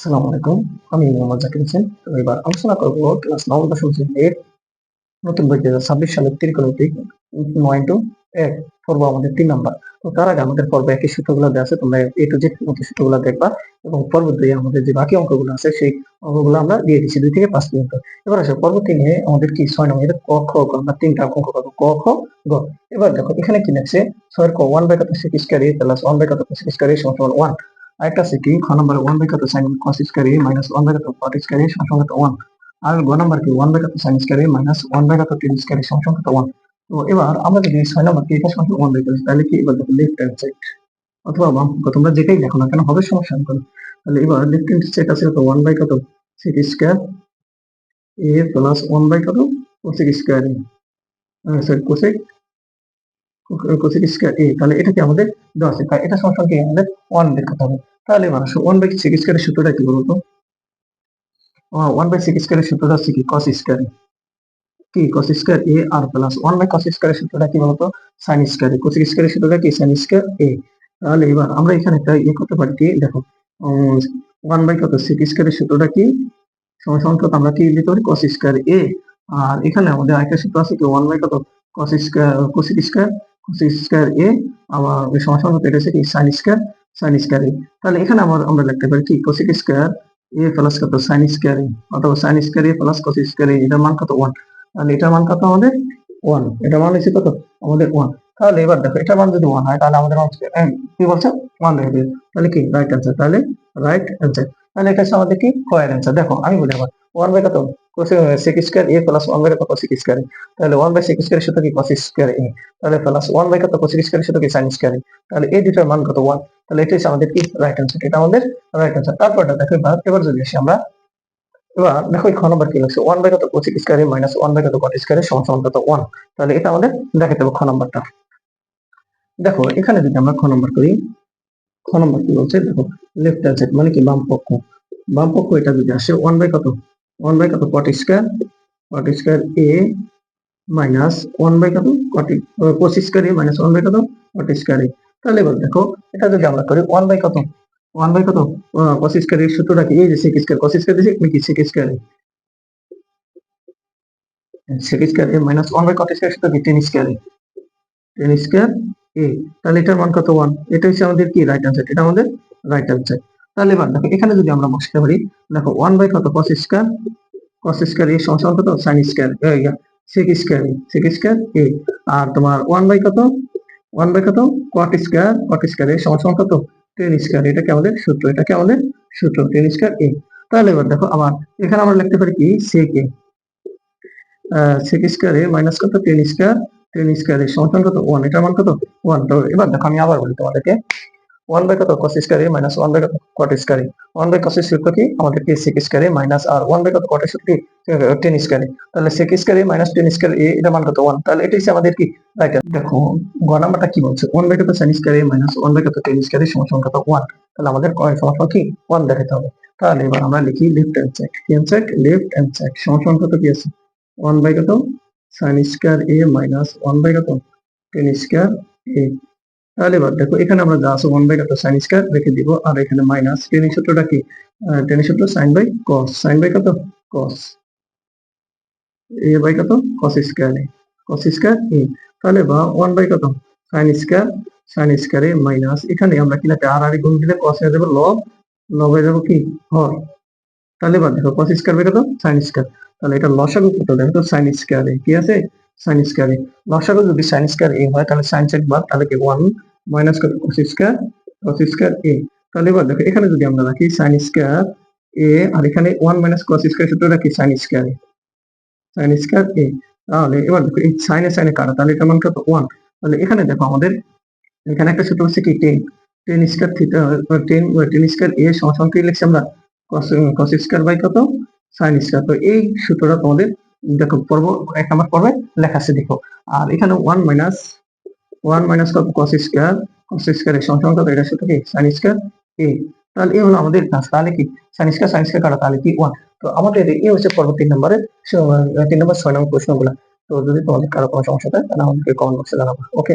আসসালামু আলাইকুম। আমি মোহাম্মদ জাকির হোসেন। তো এবার আলোচনা করব ক্লাস ৯ দশম শ্রেণীর নতুন বই ২০২৬ সালের ত্রিকোণমিতি ৯:১ পর্ব আমাদের ৩ নাম্বার। তো তার আগে আমাদের পর্বে একই সূত্রগুলো দেওয়া আছে, তোমরা A to Z মতো সূত্রগুলো দেখবা এবং পর্ব ২ এ আমাদের যে বাকি অঙ্কগুলো আছে সেই অঙ্কগুলো আমরা দিয়ে দিচ্ছি ২ থেকে ৫ পর্যন্ত। এবার আসো পর্ব ৩ এ আমাদের কি ৬ নম্বর ক, খ, গ আমরা ৩টা অঙ্ক করব। ক, খ, গ। এবার দেখো এখানে কি লিখছে ৬ এর ক 1/কত sec স্কয়ার a প্লাস 1/কত cos স্কয়ার a সমান 1। আরেকটা আছে কি খ নম্বরে 1/কত sin cos square a minus 1/কত cot স্কয়ার a সমান কত 1। আর গ নাম্বার কি 1/কত sin স্কয়ার a মাইনাস 1/কত tan স্কয়ার a সমান কত 1। তো এবার আমরা যদি ৬ নাম্বারকে এটা সমান 1 লিখি তাহলে কি এবার দেখো লেফট হ্যান্ড সাইড অথবা বাম পক্ষ তোমরা যেটাই দেখো না কেন হবে সমস্যা নেই কোনো। তাহলে এবার লেফট হ্যান্ড সাইড আছে কত 1/কত sec স্কয়ার a প্লাস 1/কত cosec square a sorry cosec square a। তাহলে এটা কি আমাদের দেওয়া আছে, তাই এটা সমান কি আমাদের 1 বের করতে হবে। তাহলে এবার 1/sec স্কয়ার এর সূত্রটা কি বলতো? 1/sec স্কয়ার এর সূত্রটা হচ্ছে কি cos স্কয়ার কি cos স্কয়ার a আর প্লাস 1/cos স্কয়ার এর সূত্রটা কি বলতো sin square a। cosec square এর সূত্রটা কি sin স্কয়ার a। তাহলে এবার আমরা এখানে একটা করতে পারি কি দেখো 1/কত sec স্কয়ার এর সূত্রটা কি সমান সমান কত আমরা কি লিখতে পারি cos স্কয়ার a। আর এখানে আমাদের আরেকটা সূত্র আছে কি 1/কত cos square cosec square a আবার সমান সমান কত এটা হচ্ছে কি sin স্কয়ার a। তাহলে এখানে আমরা লিখতে পারি কি cosec স্কয়ার a প্লাস কত sin স্কয়ার a অথবা sin square a plus cos square a এটার মান কত 1। তাহলে এটার মান কত আমাদের 1। এটার মান হচ্ছে কত আমাদের 1। তাহলে এবার দেখো এটার মান যদি 1 হয় তাহলে আমাদের মান কি বলছে 1 রেখে দিবে। তাহলে কি রাইট অ্যান্সার, তাহলে রাইট অ্যান্সার। তাহলে এটা হচ্ছে আমাদের কি স্কয়ার অ্যান্সার। দেখো আমি বলি আবার 1/কত sec স্কয়ার a প্লাস 1/কত cosec স্কয়ার a। তাহলে 1/sec স্কয়ার এর সাথে কি cos স্কয়ার a তাহলে প্লাস 1/কত cosec স্কয়ার এর সাথে কি sin স্কয়ার a। তাহলে এই দুটার মান কত 1। তাহলে এটা হচ্ছে আমাদের কি রাইট অ্যান্সার, এটা আমাদের রাইট অ্যান্সার। তারপরটা দেখো এবার যদি আসি আমরা এবার দেখো এই খ নম্বর কি লাগছে 1/কত cosec স্কয়ার a মাইনাস 1/কত cot স্কয়ার a সমান সমান কত 1। তাহলে এটা আমাদের দেখাতে হবে খ নম্বরটা। দেখো এখানে যদি আমরা খ নম্বর করি, খ নম্বর কি বলছে দেখো লেফট হ্যান্ড সাইড মানে কি বাম পক্ষ এটা যদি আসে 1/কত cot স্কয়ার a মাইনাস 1/কত cos স্কয়ার a মাইনাস 1/কত cot স্কয়ার a। তাহলে এবার দেখো এটা যদি আমরা করি 1/কত cos স্কয়ার এর সূত্রটা কি এই যে sec স্কয়ার cos স্কয়ার দিয়েছে কি sec square a minus 1/cot square সূত্র কি tan স্কয়ার a। তাহলে এটার মান কত 1। এটা হচ্ছে আমাদের কি রাইট অ্যান্সার, এটা আমাদের রাইট অ্যান্সার। তাহলে এবার দেখো এখানে যদি আমরা বসাতে পারি দেখো 1/কত cos স্কয়ার a সমান কত sin square sec square a। আর তোমার 1/কত cot স্কয়ার a সমান কত tan স্কয়ার। এটা কি আমাদের সূত্র, এটা কি আমাদের সূত্র tan স্কয়ার a। তাহলে এবার দেখো আবার এখানে আমরা লিখতে পারি কি sec স্কয়ার a মাইনাস কত tan স্কয়ার a সমান কত 1। এটার মান কত 1। তো এবার দেখো আমি আবার বলি তোমাদেরকে 1/কত cos স্কয়ার a মাইনাস 1/কত cot স্কয়ার a। 1/cos এর সূত্র কি আমাদের কি sec স্কয়ার a মাইনাস আর 1/কত cot এর সূত্র কি tan স্কয়ার a। তাহলে sec square a minus tan square a এটা মান কত 1। তাহলে এটা হচ্ছে আমাদের কি রাইট। দেখো গ নাম্বারটা কি বলছে 1/কত sin স্কয়ার a মাইনাস 1/কত tan স্কয়ার a সমান কত 1। তাহলে আমাদের সমান কি 1 দেখাতে হবে। তাহলে এবার আমরা লিখি লেফট হ্যান্ড সাইড সমান কত কি আছে 1/কত sin স্কয়ার a মাইনাস 1/কত tan স্কয়ার a। তাহলে এবার দেখো এখানে আমরা যা আছে 1/কত sin স্কয়ার রেখে দিব আর এখানে মাইনাস tan এর সূত্রটা কি tan এর সূত্র sin বাই কত cos a বাই কত cos স্কয়ার a। তাহলে বা 1/কত sin স্কয়ার a মাইনাস এখানে আমরা কি লিখতে আর গুণ দিলে cos হয়ে যাবে লব হয়ে যাবে কি হর। তাহলে এবার দেখো cos স্কয়ার বাই কত sin স্কয়ার। তাহলে এটা লসাগু কত দেখো তো sin স্কয়ার a কি আছে sin স্কয়ার a। লসাগু যদি sin স্কয়ার a হয় তাহলে sin চেক বাদ তাহলে কি 1 মাইনাস কত cos স্কয়ার a। তাহলে এবার দেখো এখানে যদি আমরা রাখি sin স্কয়ার a আর এখানে 1 মাইনাস cos স্কয়ার সূত্র রাখি sin স্কয়ার a। তাহলে এবার দেখো এই sin এ কাটা তাহলে এটা মান কত 1। তাহলে এখানে দেখো আমাদের এখানে একটা সূত্র হচ্ছে কি tan square theta tan square a সমান কি লিখছি আমরা cos স্কয়ার বাই কত sin স্কয়ার। তো এই সূত্রটা তোমাদের দেখো পর্ব 1 নাম্বার পর্বে লেখা আছে দেখো। আর এখানে 1 মাইনাস কত cos স্কয়ার এর সমান কত এটা সূত্র কি sin স্কয়ার a। তাহলে এই হলো আমাদের কাজ। তাহলে কি sin স্কয়ার কাটা তাহলে কি 1। তো আমাদের এই হচ্ছে পর্ব 3 নম্বরের 3 নম্বর 6 নম্বর প্রশ্নগুলো। তো যদি তোমাদের কারো কোনো সমস্যা থাকে তাহলে আমাদেরকে কমেন্ট বক্সে জানাবো। ওকে।